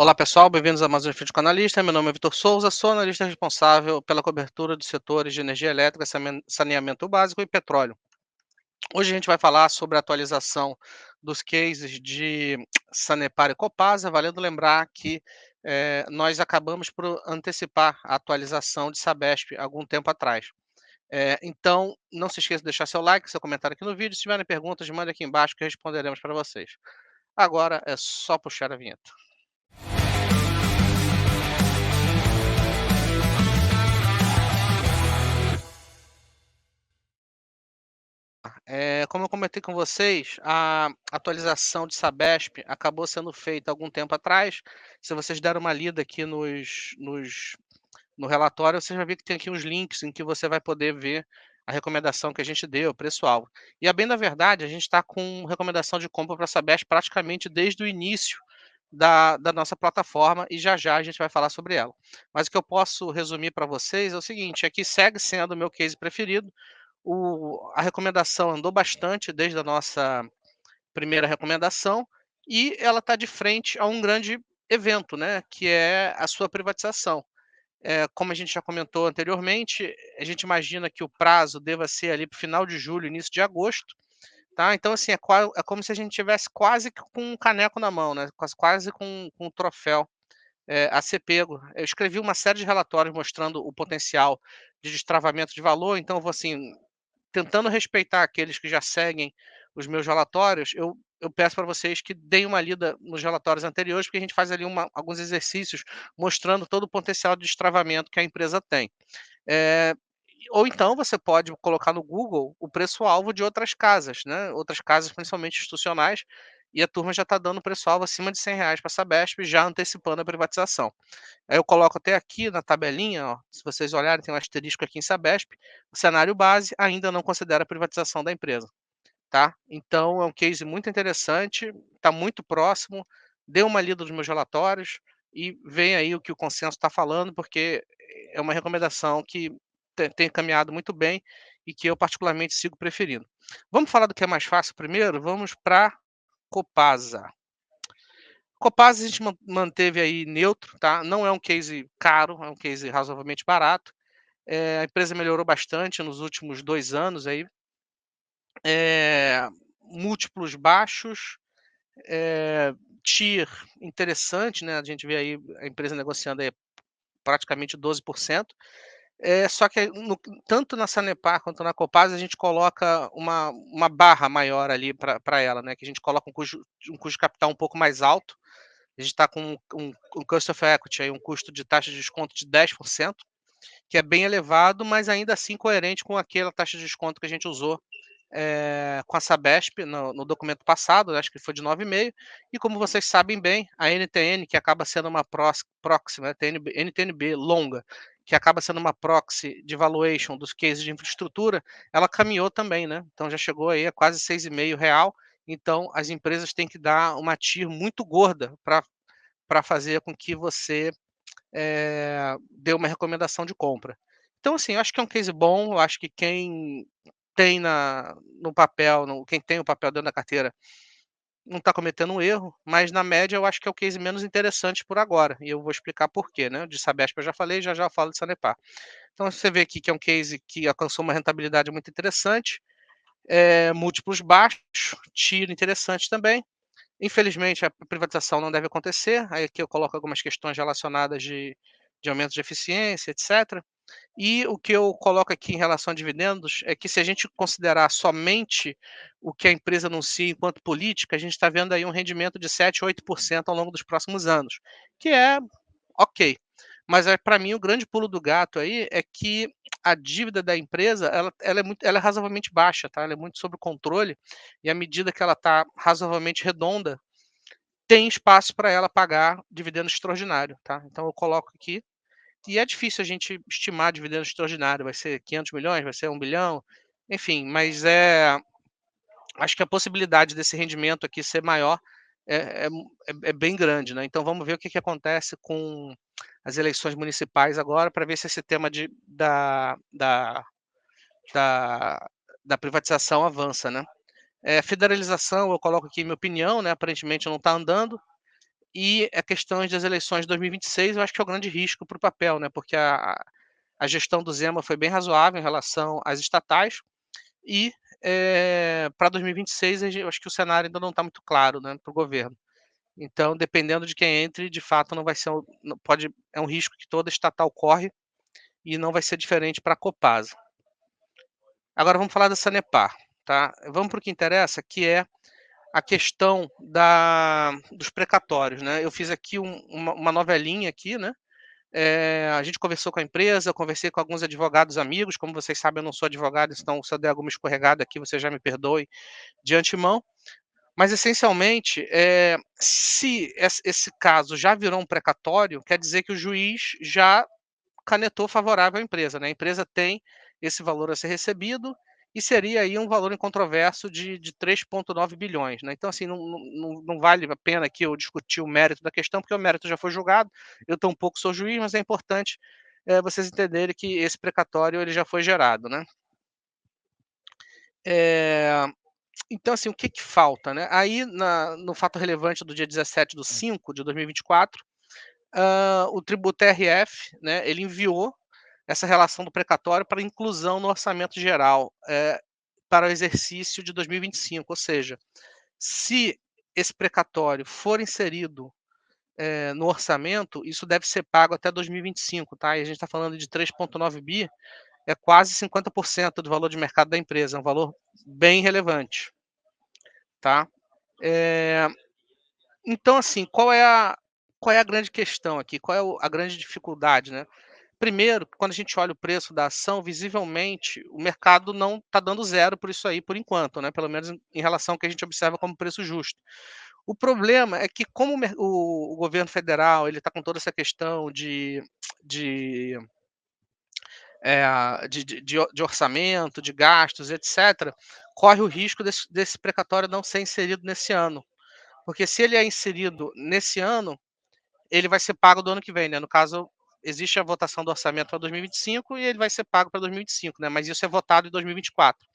Olá pessoal, bem-vindos a mais um Vídeo com Analista. Meu nome é Vitor Souza, sou analista responsável pela cobertura dos setores de energia elétrica, saneamento básico e petróleo. Hoje a gente vai falar sobre a atualização dos cases de Sanepar e Copasa, valendo lembrar que nós acabamos por antecipar a atualização de Sabesp algum tempo atrás. Então, não se esqueça de deixar seu like, seu comentário aqui no vídeo. Se tiverem perguntas, mande aqui embaixo que responderemos para vocês. Agora é só puxar a vinheta. Como eu comentei com vocês, a atualização de Sabesp acabou sendo feita algum tempo atrás. Se vocês deram uma lida aqui no relatório, você já viu que tem aqui uns links em que você vai poder ver a recomendação que a gente deu, o preço-alvo. E a bem da verdade, a gente está com recomendação de compra para a Sabesp praticamente desde o início da nossa plataforma e já a gente vai falar sobre ela. Mas o que eu posso resumir para vocês é o seguinte, é que segue sendo o meu case preferido. A recomendação andou bastante desde a nossa primeira recomendação e ela está de frente a um grande evento, né, que é a sua privatização. Como a gente já comentou anteriormente, a gente imagina que o prazo deva ser ali para o final de julho, início de agosto, tá? Então, assim, é como se a gente tivesse quase que com um caneco na mão, né? Quase com um troféu a ser pego. Eu escrevi uma série de relatórios mostrando o potencial de destravamento de valor, então eu vou assim, tentando respeitar aqueles que já seguem os meus relatórios, eu peço para vocês que deem uma lida nos relatórios anteriores, porque a gente faz ali alguns exercícios mostrando todo o potencial de destravamento que a empresa tem. Eh, ou então você pode colocar no Google o preço-alvo de outras casas, né? Outras casas, principalmente institucionais, e a turma já está dando preço-alvo acima de R$ 100 para a Sabesp, já antecipando a privatização. Aí eu coloco até aqui na tabelinha, ó, se vocês olharem, tem um asterisco aqui em Sabesp, o cenário base ainda não considera a privatização da empresa, tá? Então é um case muito interessante, está muito próximo, dê uma lida nos meus relatórios e vem aí o que o consenso está falando, porque é uma recomendação que tem caminhado muito bem e que eu particularmente sigo preferindo. Vamos falar do que é mais fácil primeiro? Vamos para Copasa. Copasa a gente manteve aí neutro, tá? Não é um case caro, é um case razoavelmente barato. A empresa melhorou bastante nos últimos 2 anos aí, múltiplos baixos, TIR interessante, né, a gente vê aí a empresa negociando aí praticamente 12%. Só que tanto na Sanepar quanto na Copasa a gente coloca uma barra maior ali para ela, né, que a gente coloca um custo de capital um pouco mais alto. A gente está com um cost of equity aí, um custo de taxa de desconto de 10%, que é bem elevado, mas ainda assim coerente com aquela taxa de desconto que a gente usou, com a Sabesp no documento passado, acho que foi de 9,5. E como vocês sabem bem, a NTN, que acaba sendo uma proxy, né, NTNB longa, que acaba sendo uma proxy de valuation dos cases de infraestrutura, ela caminhou também, né? Então já chegou aí a quase 6,5 real. Então as empresas têm que dar uma TIR muito gorda para fazer com que você dê uma recomendação de compra. Então, assim, eu acho que é um case bom, eu acho que quem tem no papel, quem tem o papel dentro da carteira, não está cometendo um erro, mas na média eu acho que é o case menos interessante por agora, e eu vou explicar por quê, né? De Sabesp eu já falei, já eu falo de Sanepar. Então você vê aqui que é um case que alcançou uma rentabilidade muito interessante, múltiplos baixos, tiro interessante também. Infelizmente, a privatização não deve acontecer. Aí aqui eu coloco algumas questões relacionadas de aumento de eficiência, etc. E o que eu coloco aqui em relação a dividendos é que se a gente considerar somente o que a empresa anuncia enquanto política, a gente está vendo aí um rendimento de 7, 8% ao longo dos próximos anos, que é ok. Mas para mim o grande pulo do gato aí é que a dívida da empresa ela é razoavelmente baixa, tá? Ela é muito sob controle e à medida que ela está razoavelmente redonda, tem espaço para ela pagar dividendo extraordinário, tá? Então eu coloco aqui, e é difícil a gente estimar dividendo extraordinário, vai ser 500 milhões, vai ser 1 bilhão, enfim, mas acho que a possibilidade desse rendimento aqui ser maior é bem grande, né? Então vamos ver o que acontece com as eleições municipais agora, para ver se esse tema da, da privatização avança, né? Federalização, eu coloco aqui minha opinião, né? Aparentemente não está andando. e a questão das eleições de 2026, eu acho que é o grande risco para o papel, né, porque a gestão do Zema foi bem razoável em relação às estatais e, para 2026 eu acho que o cenário ainda não está muito claro, né, para o governo. Então, dependendo de quem entre, de fato não vai ser é um risco que toda estatal corre e não vai ser diferente para a Copasa. Agora vamos falar da Sanepar, tá. Vamos para o que interessa, que é a questão dos precatórios, né. Eu fiz aqui uma novelinha aqui, né, a gente conversou com a empresa, eu conversei com alguns advogados amigos, como vocês sabem eu não sou advogado, então se eu der alguma escorregada aqui, você já me perdoe de antemão. Mas essencialmente, se esse caso já virou um precatório, quer dizer que o juiz já canetou favorável à empresa, né, a empresa tem esse valor a ser recebido, e seria aí um valor incontroverso de 3,9 bilhões, né. Então assim, não vale a pena aqui eu discutir o mérito da questão, porque o mérito já foi julgado, eu tampouco sou juiz, mas é importante, vocês entenderem que esse precatório ele já foi gerado, né. Eh, então assim, o que que falta, né, aí no fato relevante do dia 17/5 de 2024, o tributo TRF, né, ele enviou essa relação do precatório para inclusão no orçamento geral, para o exercício de 2025, ou seja, se esse precatório for inserido, no orçamento, isso deve ser pago até 2025, tá, e a gente está falando de 3,9 bi, é quase 50% do valor de mercado da empresa, é um valor bem relevante, tá. Eh, então assim, qual é a grande questão aqui? Qual é a grande dificuldade, né? Primeiro, quando a gente olha o preço da ação, visivelmente o mercado não está dando zero por isso aí, por enquanto, né, pelo menos em relação ao que a gente observa como preço justo. O problema é que como o governo federal, ele está com toda essa questão de, de orçamento, de gastos, etcétera, corre o risco desse precatório não ser inserido nesse ano, porque se ele é inserido nesse ano, ele vai ser pago do ano que vem, né, no caso, existe a votação do orçamento para 2025 e ele vai ser pago para 2025, né, mas isso é votado em 2024.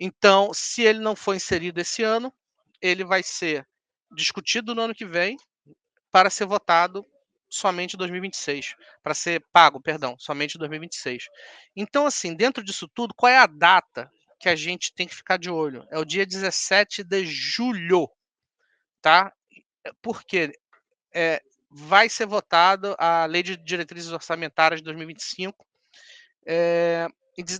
Então, se ele não for inserido esse ano, ele vai ser discutido no ano que vem para ser votado somente em 2026, para ser pago, perdão, somente em 2026. Então, assim, dentro disso tudo, qual é a data que a gente tem que ficar de olho? É o dia 17 de julho, tá? Porque vai ser votada a Lei de Diretrizes Orçamentárias de 2025,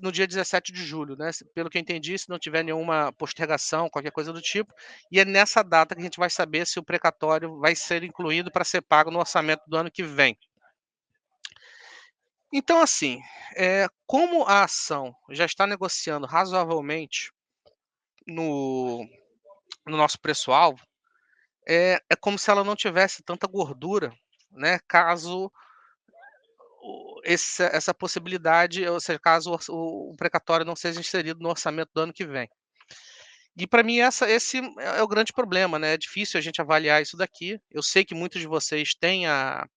no dia 17 de julho, né? Pelo que eu entendi, se não tiver nenhuma postergação, qualquer coisa do tipo, e é nessa data que a gente vai saber se o precatório vai ser incluído para ser pago no orçamento do ano que vem. Então, assim, como a ação já está negociando razoavelmente no, no nosso preço-alvo, é como se ela não tivesse tanta gordura, né? Caso essa possibilidade, ou seja, caso o precatório não seja inserido no orçamento do ano que vem. E para mim esse é o grande problema, né, é difícil a gente avaliar isso daqui. Eu sei que muitos de vocês têm a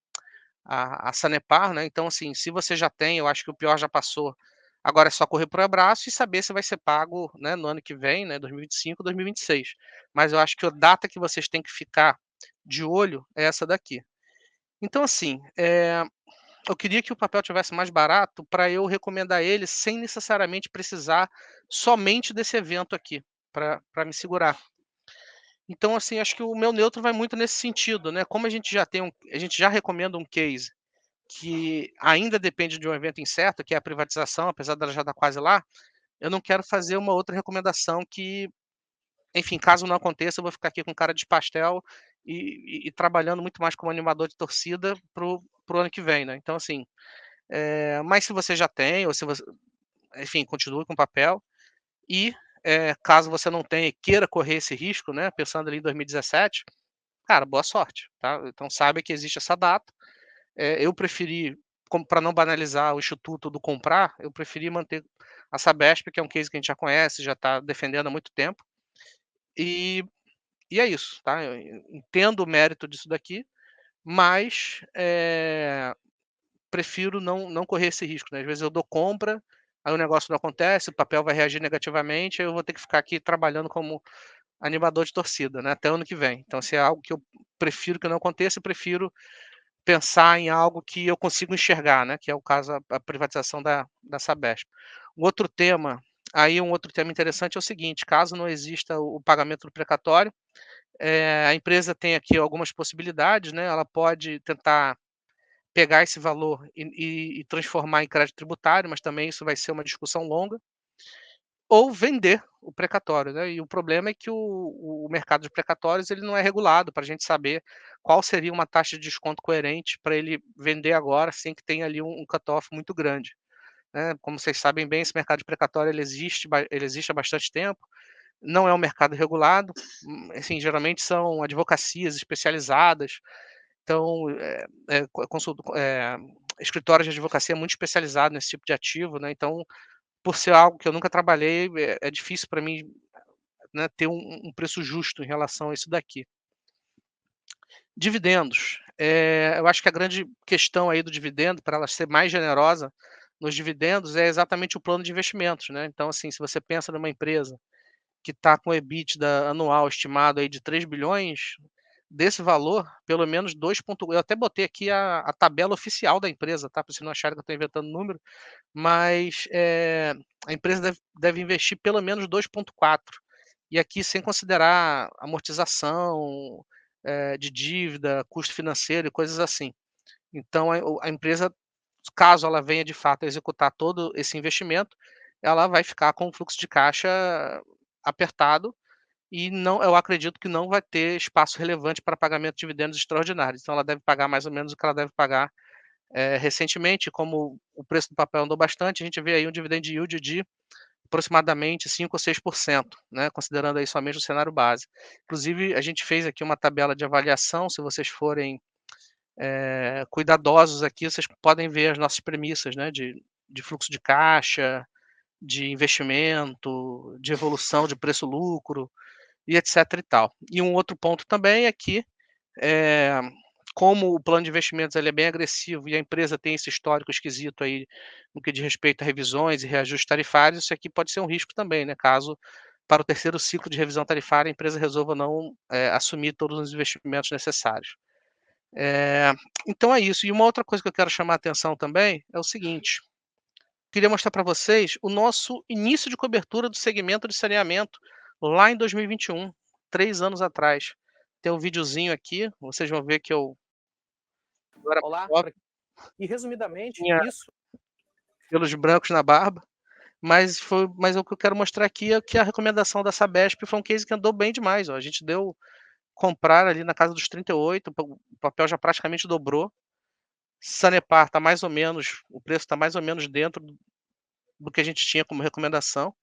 Sanepar, né, então assim, se você já tem, eu acho que o pior já passou, agora é só correr para o abraço e saber se vai ser pago, né, no ano que vem, né, 2025, 2026. Mas eu acho que a data que vocês têm que ficar de olho é essa daqui. Então assim, eu queria que o papel tivesse mais barato para eu recomendar ele sem necessariamente precisar somente desse evento aqui, para me segurar. Então, assim, acho que o meu neutro vai muito nesse sentido, né, como a gente já recomenda um case que ainda depende de um evento incerto, que é a privatização, apesar dela já estar quase lá, eu não quero fazer uma outra recomendação que, enfim, caso não aconteça, eu vou ficar aqui com cara de pastel e trabalhando muito mais como animador de torcida para o ano que vem, né. Então, assim, mas se você já tem ou se você, enfim, continue com o papel e, caso você não tenha e queira correr esse risco, né, pensando ali em 2017, cara, boa sorte, tá. Então saiba que existe essa data, eu preferi, como para não banalizar o instituto do comprar, eu preferi manter a Sabesp, que é um case que a gente já conhece, já está defendendo há muito tempo, e é isso, tá. Eu entendo o mérito disso daqui, mas, prefiro não correr esse risco, né, às vezes eu dou compra, aí o negócio não acontece, o papel vai reagir negativamente, aí eu vou ter que ficar aqui trabalhando como animador de torcida, né, até ano que vem. Então, se é algo que eu prefiro que não aconteça, eu prefiro pensar em algo que eu consigo enxergar, né, que é o caso a privatização da Sabesp. Um outro tema interessante é o seguinte: caso não exista o pagamento do precatório, a empresa tem aqui algumas possibilidades, né, ela pode tentar pegar esse valor e transformar em crédito tributário, mas também isso vai ser uma discussão longa, ou vender o precatório, né. E o problema é que o mercado de precatórios ele não é regulado para a gente saber qual seria uma taxa de desconto coerente para ele vender agora, sem que tenha ali um cut-off muito grande, né. Como vocês sabem bem, esse mercado de precatório ele existe há bastante tempo, não é um mercado regulado, assim, geralmente são advocacias especializadas, então, escritórios de advocacia muito especializado nesse tipo de ativo, né, então, por ser algo que eu nunca trabalhei, é difícil para mim, né, ter um preço justo em relação a isso daqui. Dividendos, eu acho que a grande questão aí do dividendo, para ela ser mais generosa nos dividendos, é exatamente o plano de investimentos, né. Então, assim, se você pensa numa empresa que está com EBITDA anual estimado aí de 3 bilhões, desse valor, pelo menos 2 ponto eu até botei aqui a tabela oficial da empresa, tá, para vocês não acharem que eu estou inventando número, mas, a empresa deve investir pelo menos 2,4. E aqui sem considerar amortização, de dívida, custo financeiro e coisas assim. Então a empresa, caso ela venha de fato a executar todo esse investimento, ela vai ficar com um fluxo de caixa apertado e não, eu acredito que não vai ter espaço relevante para pagamento de dividendos extraordinários. Então ela deve pagar mais ou menos o que ela deve pagar. Recentemente, como o preço do papel andou bastante, a gente vê aí um dividend yield de aproximadamente 5 ou 6%, né, considerando aí somente o cenário base. Inclusive, a gente fez aqui uma tabela de avaliação, se vocês forem, cuidadosos aqui, vocês podem ver as nossas premissas, né, de fluxo de caixa, de investimento, de evolução de preço-lucro e etc e tal. E um outro ponto também é que, eh, como o plano de investimentos ele é bem agressivo e a empresa tem esse histórico esquisito aí, no que diz respeito a revisões e reajustes tarifários, isso aqui pode ser um risco também, né, caso para o terceiro ciclo de revisão tarifária a empresa resolva não, assumir todos os investimentos necessários. Eh, então é isso. E uma outra coisa que eu quero chamar a atenção também é o seguinte: queria mostrar para vocês o nosso início de cobertura do segmento de saneamento lá em 2021, 3 anos atrás. Tem um videozinho aqui, vocês vão ver que eu era Olá, pobre, e resumidamente, tinha isso pelos brancos na barba, mas o que eu quero mostrar aqui é que a recomendação da Sabesp foi um case que andou bem demais, ó, a gente deu comprar ali na casa dos 38, o papel já praticamente dobrou. Sanepar está mais ou menos, o preço está mais ou menos dentro do que a gente tinha como recomendação.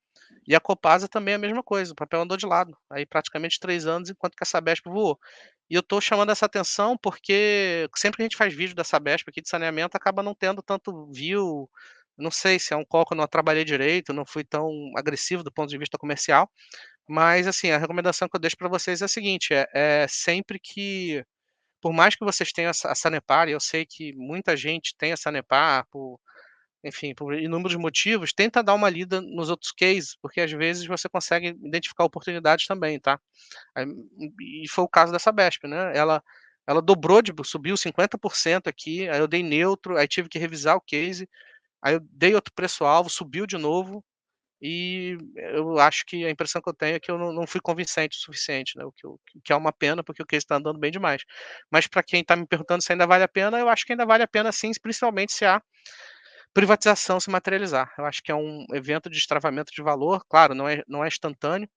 E a Copasa também é a mesma coisa, o papel andou de lado, aí praticamente 3 anos, enquanto que a Sabesp voou. E eu estou chamando essa atenção, porque sempre que a gente faz vídeo da Sabesp aqui de saneamento, acaba não tendo tanto view, não sei se é um call que eu não trabalhei direito, não fui tão agressivo do ponto de vista comercial, mas assim, a recomendação que eu deixo para vocês é a seguinte, sempre que por mais que vocês tenham a Sanepar, e eu sei que muita gente tem a Sanepar por, enfim, por inúmeros motivos, tenta dar uma lida nos outros cases, porque às vezes você consegue identificar oportunidades também, tá. Aí, e foi o caso dessa Sabesp, né, ela dobrou subiu 50% aqui, aí eu dei neutro, aí tive que revisar o case, aí eu dei outro preço-alvo, subiu de novo, e eu acho que a impressão que eu tenho é que eu não fui convincente o suficiente, né, o que é uma pena, porque o case está andando bem demais. Mas para quem está me perguntando se ainda vale a pena, eu acho que ainda vale a pena sim, principalmente se a privatização se materializar. Eu acho que é um evento de destravamento de valor, claro, não é instantâneo,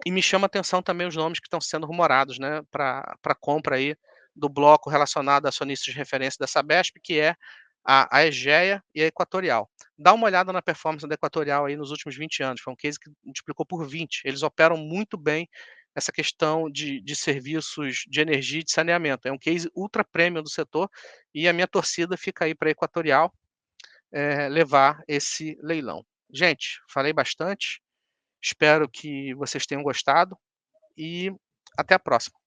e me chama a atenção também os nomes que estão sendo rumorados, né, para compra aí do bloco relacionado a acionistas de referência da Sabesp, que é a Egea e a Equatorial. Dá uma olhada na performance da Equatorial aí nos últimos 20 anos, foi um case que multiplicou por 20. Eles operam muito bem essa questão de serviços de energia e de saneamento. É um case ultra premium do setor e a minha torcida fica aí para a Equatorial, levar esse leilão. Gente, falei bastante, espero que vocês tenham gostado e até a próxima.